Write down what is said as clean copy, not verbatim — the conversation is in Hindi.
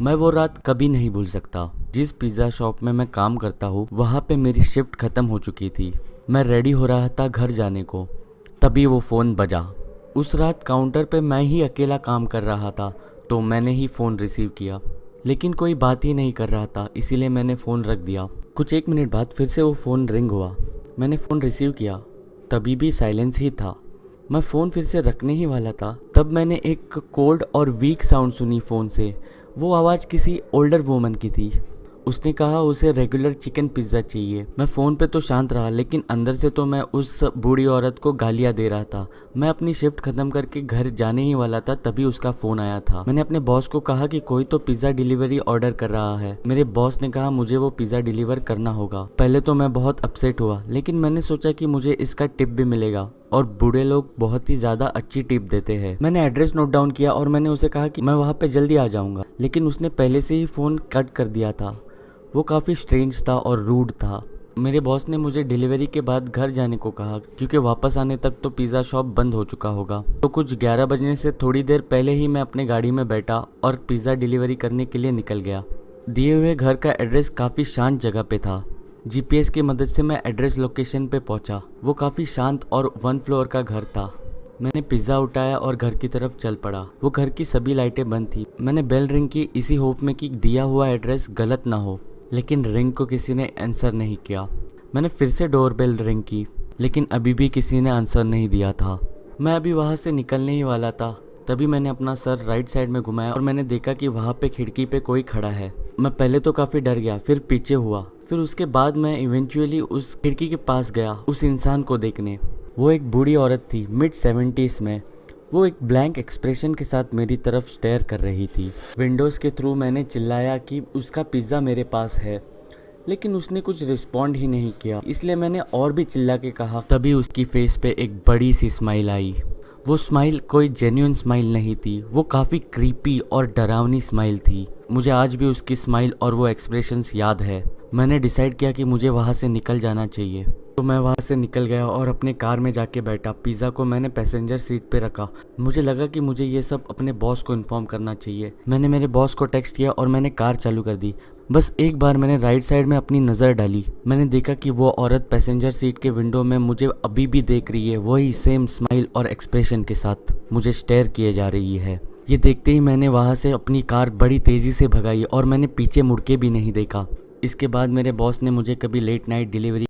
मैं वो रात कभी नहीं भूल सकता। जिस पिज़्ज़ा शॉप में मैं काम करता हूँ वहाँ पे मेरी शिफ्ट ख़त्म हो चुकी थी। मैं रेडी हो रहा था घर जाने को, तभी वो फ़ोन बजा। उस रात काउंटर पे मैं ही अकेला काम कर रहा था, तो मैंने ही फ़ोन रिसीव किया। लेकिन कोई बात ही नहीं कर रहा था, इसीलिए मैंने फ़ोन रख दिया। कुछ 1 मिनट बाद फिर से वो फ़ोन रिंग हुआ। मैंने फ़ोन रिसीव किया, तभी भी साइलेंस ही था। मैं फ़ोन फिर से रखने ही वाला था, तब मैंने एक कोल्ड और वीक साउंड सुनी फ़ोन से। वो आवाज़ किसी ओल्डर वूमन की थी। उसने कहा उसे रेगुलर चिकन पिज़्ज़ा चाहिए। मैं फ़ोन पे तो शांत रहा, लेकिन अंदर से तो मैं उस बूढ़ी औरत को गालियाँ दे रहा था। मैं अपनी शिफ्ट ख़त्म करके घर जाने ही वाला था, तभी उसका फ़ोन आया था। मैंने अपने बॉस को कहा कि कोई तो पिज़्ज़ा डिलीवरी ऑर्डर कर रहा है। मेरे बॉस ने कहा मुझे वो पिज़्ज़ा डिलीवर करना होगा। पहले तो मैं बहुत अपसेट हुआ, लेकिन मैंने सोचा कि मुझे इसका टिप भी मिलेगा, और बूढ़े लोग बहुत ही ज़्यादा अच्छी टिप देते हैं। मैंने एड्रेस नोट डाउन किया और मैंने उसे कहा कि मैं वहाँ पे जल्दी आ जाऊँगा, लेकिन उसने पहले से ही फ़ोन कट कर दिया था। वो काफ़ी स्ट्रेंज था और रूड था। मेरे बॉस ने मुझे डिलीवरी के बाद घर जाने को कहा, क्योंकि वापस आने तक तो पिज़्ज़ा शॉप बंद हो चुका होगा। तो कुछ 11 बजने से थोड़ी देर पहले ही मैं अपने गाड़ी में बैठा और पिज़्ज़ा डिलीवरी करने के लिए निकल गया। दिए हुए घर का एड्रेस काफ़ी शांत जगह पे था। जीपीएस की मदद से मैं एड्रेस लोकेशन पे पहुंचा। वो काफ़ी शांत और 1 फ्लोर का घर था। मैंने पिज़्ज़ा उठाया और घर की तरफ चल पड़ा। वो घर की सभी लाइटें बंद थी। मैंने बेल रिंग की, इसी होप में कि दिया हुआ एड्रेस गलत ना हो, लेकिन रिंग को किसी ने आंसर नहीं किया। मैंने फिर से डोर बेल रिंग की, लेकिन अभी भी किसी ने आंसर नहीं दिया था। मैं अभी वहाँ से निकलने ही वाला था, तभी मैंने अपना सर राइट साइड में घुमाया और मैंने देखा कि वहाँ पे खिड़की पे कोई खड़ा है। मैं पहले तो काफ़ी डर गया, फिर पीछे हुआ, फिर उसके बाद मैं इवेंचुअली उस खिड़की के पास गया उस इंसान को देखने। वो एक बूढ़ी औरत थी, मिड 70s में। वो एक ब्लैंक एक्सप्रेशन के साथ मेरी तरफ स्टेयर कर रही थी। विंडोज़ के थ्रू मैंने चिल्लाया कि उसका पिज़्ज़ा मेरे पास है, लेकिन उसने कुछ रिस्पॉन्ड ही नहीं किया। इसलिए मैंने और भी चिल्ला के कहा। तभी उसकी फेस पे एक बड़ी सी स्माइल आई। वो स्माइल कोई जेन्युइन स्माइल नहीं थी, वो काफ़ी क्रीपी और डरावनी स्माइल थी। मुझे आज भी उसकी स्माइल और वो एक्सप्रेशंस याद है। मैंने डिसाइड किया कि मुझे वहाँ से निकल जाना चाहिए, तो मैं वहाँ से निकल गया और अपने कार में जाके बैठा। पिज़्ज़ा को मैंने पैसेंजर सीट पे रखा। मुझे लगा कि मुझे ये सब अपने बॉस को इन्फॉर्म करना चाहिए। मैंने मेरे बॉस को टेक्स्ट किया और मैंने कार चालू कर दी। बस एक बार मैंने राइट साइड में अपनी नज़र डाली। मैंने देखा कि वो औरत पैसेंजर सीट के विंडो में मुझे अभी भी देख रही है, वही सेम स्माइल और एक्सप्रेशन के साथ मुझे स्टेयर किए जा रही है। ये देखते ही मैंने वहाँ से अपनी कार बड़ी तेज़ी से भगाई और मैंने पीछे मुड़ के भी नहीं देखा। इसके बाद मेरे बॉस ने मुझे कभी लेट नाइट डिलीवरी